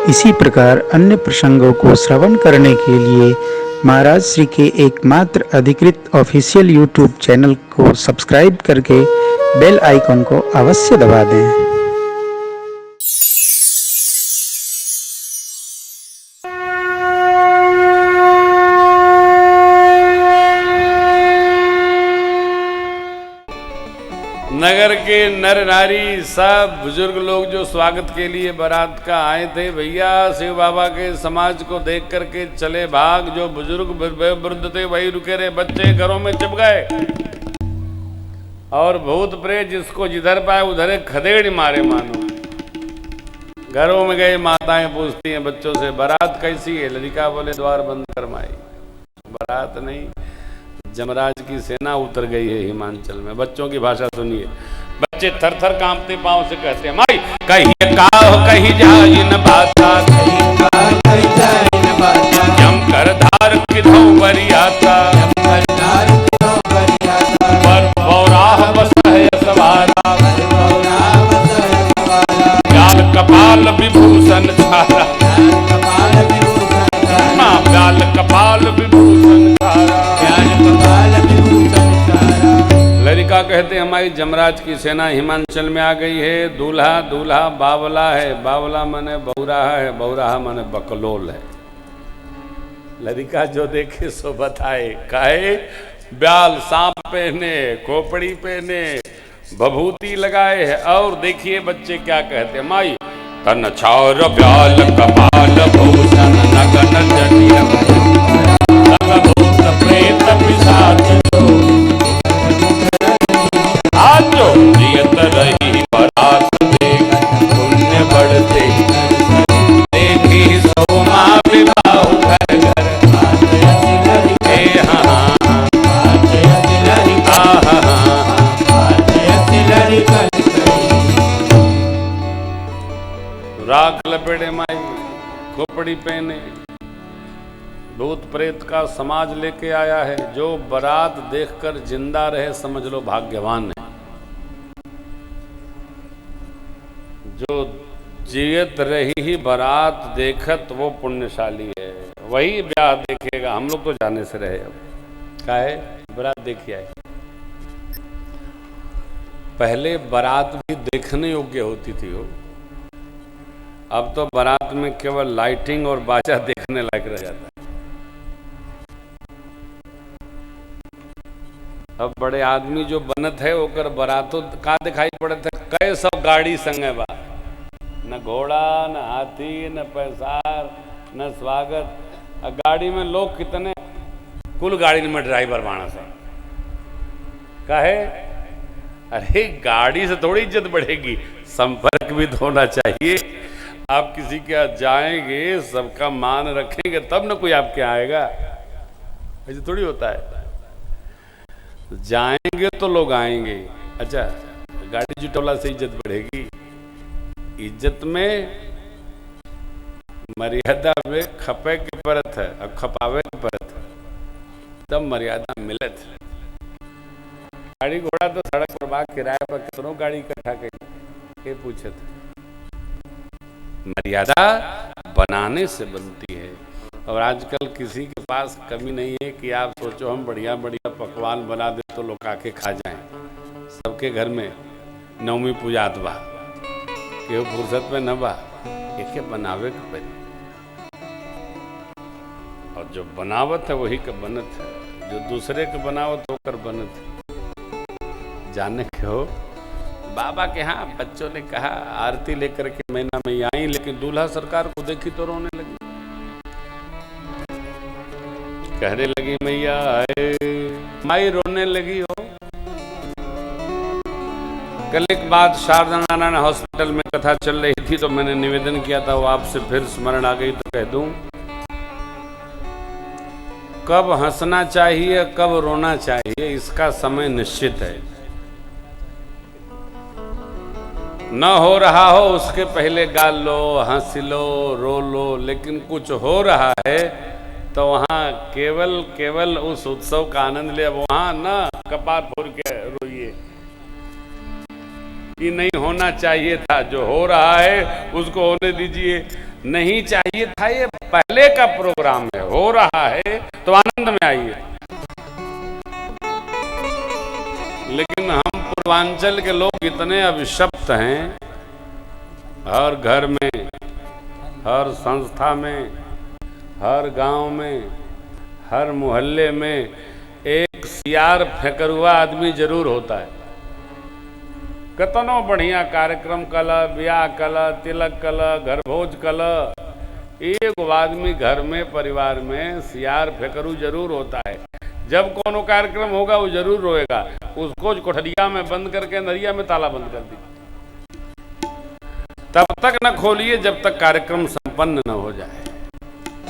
इसी प्रकार अन्य प्रसंगों को श्रवण करने के लिए महाराज श्री के एकमात्र अधिकृत ऑफिशियल यूट्यूब चैनल को सब्सक्राइब करके बेल आइकन को अवश्य दबा दें। नगर के नर नारी सब बुजुर्ग लोग जो स्वागत के लिए बारात का आए थे, भैया शिव बाबा के समाज को देख करके चले भाग। जो बुजुर्ग वृद्ध थे वही रुके रहे, बच्चे घरों में चिप गए और भूत प्रेत जिसको जिधर पाए उधर खदेड़ मारे मानो। घरों में गए, माताएं पूछती हैं बच्चों से बारात कैसी है। लड़का बोले द्वार बंद करवाई। बारात नहीं, जमराज की सेना उतर गई है हिमाचल में। बच्चों की भाषा सुनिए, बच्चे थर थर कांपते पांव से कहते हैं माई कहीं काह कहीं जाइन बाता, जम कर धार किधौ बरियाता, पर बौराह बस है सवारा, व्याल कपाल विभूषण छारा, व्याल कपाल विभूषण छारा। लड़का कहते हमारी जमराज की सेना हिमाचल में आ गई है। दूल्हा दूल्हा बावला है, बावला माने बौराहा है, बौराहा माने बकलोल है। लड़का जो देखे सो बताए, काहे ब्याल सांप पहने, खोपड़ी पहने, भभूति लगाए है। और देखिए बच्चे क्या कहते हैं, माई तन छार ब्याल कपाल भूषण नगन जटिया भूत प्रेत पिशाच रही बरात देख पुण्य बढ़ते, देखी सोमा विवाह घर घर राख लपेटे माई, खोपड़ी पहने, भूत प्रेत का समाज लेके आया है। जो बारात देखकर जिंदा रहे समझ लो भाग्यवान है। जो जियत रही ही बारात देखत वो पुण्यशाली है, वही ब्याह देखेगा। हम लोग तो जाने से रहे, अब क्या है बारात देखिए आए। पहले बारात भी देखने योग्य होती थी हो, अब तो बारात में केवल लाइटिंग और बाजा देखने लायक रह जाता है। अब बड़े आदमी जो बनत है ओकर बारातों का दिखाई पड़त है, कई सब गाड़ी संगे बा, न घोड़ा न हाथी न पैसार न स्वागत। गाड़ी में लोग कितने, कुल गाड़ी में ड्राइवर बाणा सा काहे। अरे गाड़ी से थोड़ी इज्जत बढ़ेगी, संपर्क भी तो होना चाहिए। आप किसी के यहाँ जाएंगे, सबका मान रखेंगे तब न कोई आपके आएगा, ऐसे थोड़ी होता है। जाएंगे तो लोग आएंगे। अच्छा, गाड़ी जुटोला से इज्जत बढ़ेगी। इज्जत में मर्यादा में खपे की परत है और खपावे की परत है, तब मर्यादा मिलत है। गाड़ी घोड़ा तो सड़क पर बाग किराए पर कितनों गाड़ी इकट्ठा करी, ये पूछे थे। मर्यादा बनाने से बनती है। और आजकल किसी के पास कमी नहीं है कि आप सोचो हम बढ़िया बढ़िया पकवान बना दे तो लोग आके खा जाएं। सबके घर में नवमी पूजात बा, केहू फुर्सत में न बा, एक बनावे के पड़ी। और जो बनावत है वही का बनत है, जो दूसरे के बनावत होकर बनत है। जाने के हो बाबा के यहाँ बच्चों ने कहा आरती लेकर के महीना में आई, लेकिन दूल्हा सरकार को देखी तो रोने लगी। कहने लगी मैया आए, माई रोने लगी हो। कल एक बात शारदा नारायण हॉस्पिटल में कथा चल रही थी तो मैंने निवेदन किया था, वो आपसे फिर स्मरण आ गई तो कह दूं। कब हंसना चाहिए कब रोना चाहिए इसका समय निश्चित है। न हो रहा हो उसके पहले गा लो, हंस लो, रो लो, लेकिन कुछ हो रहा है तो वहां केवल उस उत्सव का आनंद ले। वहां न कपार फोड़ के रोइए, कि नहीं होना चाहिए था, जो हो रहा है उसको होने दीजिए। नहीं चाहिए था, ये पहले का प्रोग्राम है, हो रहा है तो आनंद में आइए। लेकिन हम पूर्वांचल के लोग इतने अभिशप्त हैं, हर घर में, हर संस्था में, हर गांव में, हर मोहल्ले में एक सियार फेंकरुआ आदमी जरूर होता है। कतनो बढ़िया कार्यक्रम कल, ब्याह कल, तिलक कल, घर भोज कल, एक आदमी घर में, परिवार में सियार फेंकरू जरूर होता है। जब कोनो कार्यक्रम होगा वो जरूर रोएगा, उसको कोठरिया में बंद करके नरिया में ताला बंद कर दी। तब तक न खोलिए जब तक कार्यक्रम संपन्न न हो जाए,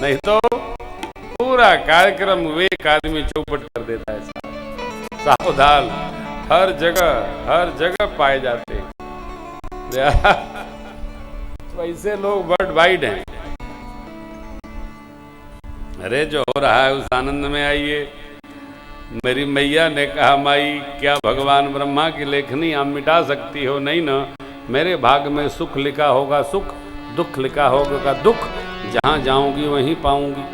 नहीं तो पूरा कार्यक्रम एक आदमी चौपट कर देता है। सावधान, हर जगह पाए जाते हैं। वैसे लोग वर्ल्ड वाइड हैं। अरे जो हो रहा है उस आनंद में आइए। मेरी मैया ने कहा, माई क्या भगवान ब्रह्मा की लेखनी आप मिटा सकती हो? नहीं ना, मेरे भाग में सुख लिखा होगा सुख, दुख लिखा होगा दुख, जहां जाऊंगी वहीं पाऊंगी।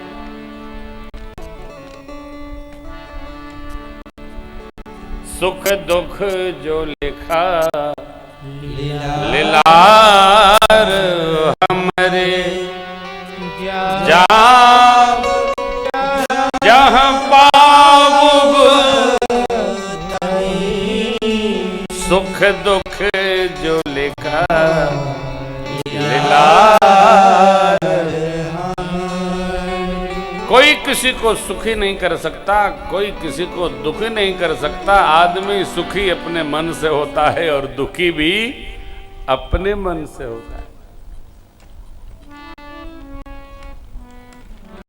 सुख दुख जो लिखा लीलार हमरे, जहाँ पाऊब सुख दुख जो लिखा लीलार। कोई किसी को सुखी नहीं कर सकता, कोई किसी को दुखी नहीं कर सकता। आदमी सुखी अपने मन से होता है और दुखी भी अपने मन से होता है।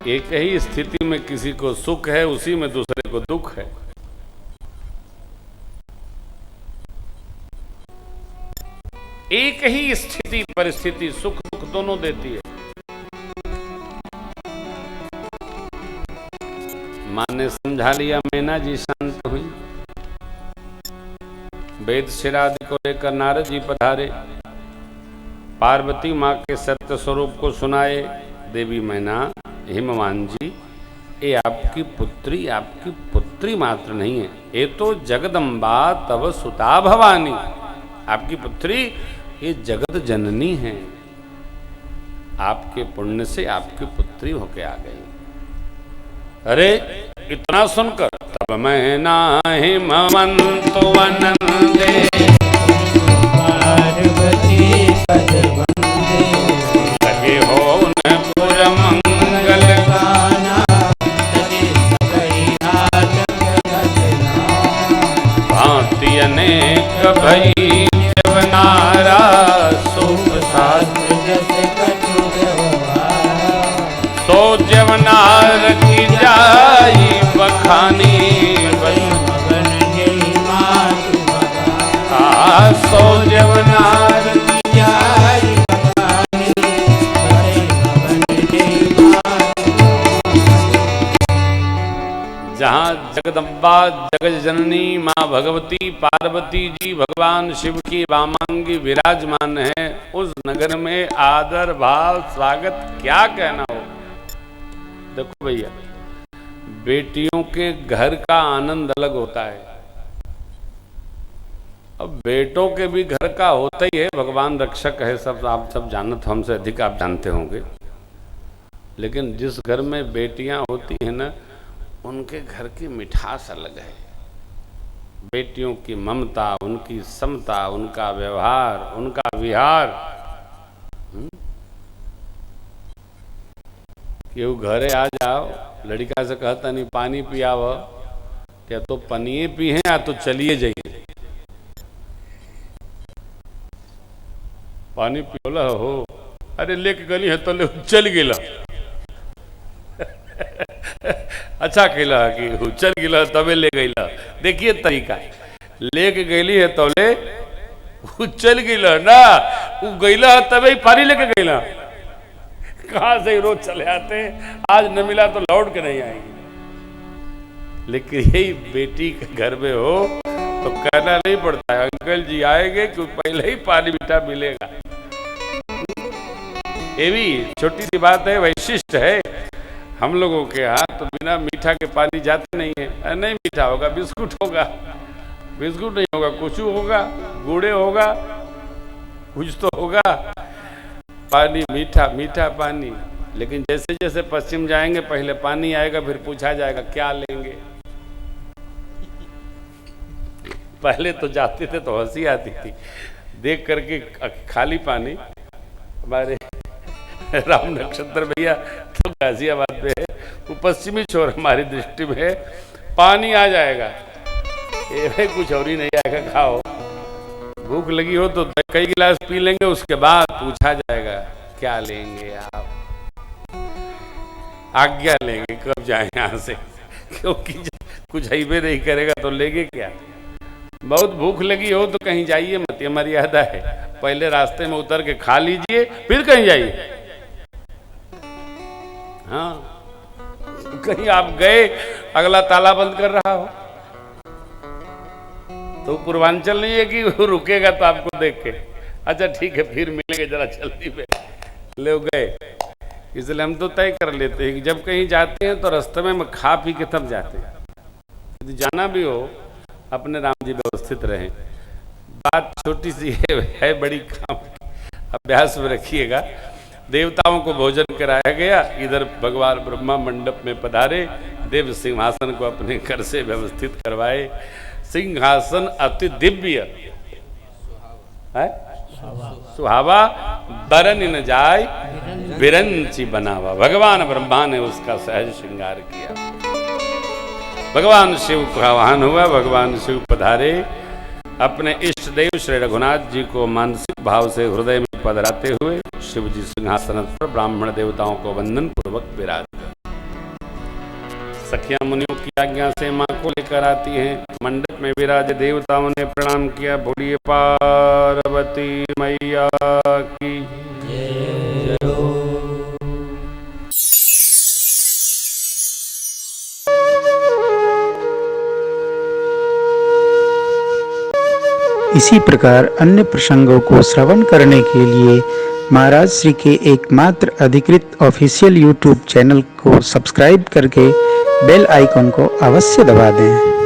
एक ही स्थिति में किसी को सुख है, उसी में दूसरे को दुख है। एक ही स्थिति परिस्थिति सुख दुख दोनों देती है। माँ ने समझा लिया, मैना जी शांत हुई। वेद शिरादि को लेकर नारद जी पधारे, पार्वती माँ के सत्य स्वरूप को सुनाए। देवी मैना, हिमवान जी, ये आपकी पुत्री मात्र नहीं है, ये तो जगदम्बा तव सुता भवानी, आपकी पुत्री, ये जगत जननी है। आपके पुण्य से आपकी पुत्री होके आ गई। अरे इतना सुनकर तब मैना हिमवंत वनंदे, पार्वती पद वंदे, लगे हो न पुर मंगल गाना, भांति अनेक भई देवनारा, सुख शास्त्र जस कछु व्यवहार, सो जवनार की जाई बखानी, मगन जय मातु बखानी, सो जवनार की जाई बखानी, मगन जय मातु। जहाँ जगदम्बा जगत जननी माँ भगवती पार्वती जी भगवान शिव की वामांगी विराजमान है, उस नगर में आदर भाव स्वागत क्या कहना हो। देखो भैया, बेटियों के घर का आनंद अलग होता है। अब बेटों के भी घर का होता ही है, भगवान रक्षक है, सब आप सब जानत, हमसे अधिक आप जानते होंगे। लेकिन जिस घर में बेटियां होती हैं ना, उनके घर की मिठास अलग है। बेटियों की ममता, उनकी समता, उनका व्यवहार, उनका विहार। केहू घरे आ जाओ, लड़का से कहता नहीं पानी पियाव, क्या तो पनिए पी हैं या तो चलिए जाइए। पानी पियोला हो, अरे लेके गली है तो ले चल गिला। अच्छा कहला कि चल गिला तबे ले गईला। देखिए तरीका, लेके गईली है तो ले चल गिला ना, वो गईला है तबे पानी लेके गईला। कहाँ से रोज चले आते, आज न मिला तो लौट के नहीं आएंगे। लेकिन यही बेटी के घर में हो तो कहना नहीं पड़ता है अंकल जी आएंगे कि पहले ही पानी मीठा मिलेगा। ये भी छोटी सी बात है, वैशिष्ट है हम लोगों के यहाँ। तो बिना मीठा के पानी जाते नहीं है। नहीं मीठा होगा बिस्कुट होगा, बिस्कुट नहीं होगा कुछ होगा, गुड़े होगा, कुछ तो होगा। पानी मीठा, मीठा पानी। लेकिन जैसे जैसे पश्चिम जाएंगे पहले पानी आएगा, फिर पूछा जाएगा क्या लेंगे। पहले तो जाते थे तो हंसी आती थी देख करके खाली पानी। हमारे राम नक्षत्र भैया तो गाजियाबाद में है, वो पश्चिमी छोर हमारी दृष्टि में है। पानी आ जाएगा, ये कुछ और ही नहीं आएगा, खाओ। भूख लगी हो तो कई गिलास पी लेंगे, उसके बाद पूछा जाएगा क्या लेंगे आप, आज्ञा लेंगे कब जाए यहाँ से, क्योंकि कुछ हाईवे नहीं करेगा तो लेंगे क्या। बहुत भूख लगी हो तो कहीं जाइए मत, ये मर्यादा है। पहले रास्ते में उतर के खा लीजिए फिर कहीं जाइए। हाँ, कहीं आप गए अगला ताला बंद कर रहा हो तो पूर्वांचल नहीं है कि रुकेगा तो आपको देख के अच्छा ठीक है फिर मिलेंगे जरा जल्दी में, ले गए। इसलिए हम तो तय कर लेते हैं कि जब कहीं जाते हैं तो रास्ते में खा पी के तब जाते हैं। यदि जाना भी हो अपने राम जी व्यवस्थित रहें। बात छोटी सी है बड़ी काम, अभ्यास में रखिएगा। देवताओं को भोजन कराया गया, इधर भगवान ब्रह्मा मंडप में पधारे, देव सिंहासन को अपने घर से व्यवस्थित करवाए। सिंहासन अति दिव्य है, सुहावा, बरन न जाय बिरंची बनावा। भगवान ब्रह्मा ने उसका सहज श्रृंगार किया। भगवान शिव का आह्वान हुआ, भगवान शिव पधारे। अपने इष्ट देव श्री रघुनाथ जी को मानसिक भाव से हृदय में पधराते हुए शिव जी सिंहासन पर ब्राह्मण देवताओं को वंदन पूर्वक विराज। सखिया मुनियों की आज्ञा से मां को लेकर आती हैं। मंडप में विराज देवताओं ने प्रणाम किया। बोलिए पार्वती मैया की जय हो। इसी प्रकार अन्य प्रसंगों को श्रवण करने के लिए महाराज श्री के एकमात्र अधिकृत ऑफिशियल यूट्यूब चैनल को सब्सक्राइब करके बेल आइकन को अवश्य दबा दें।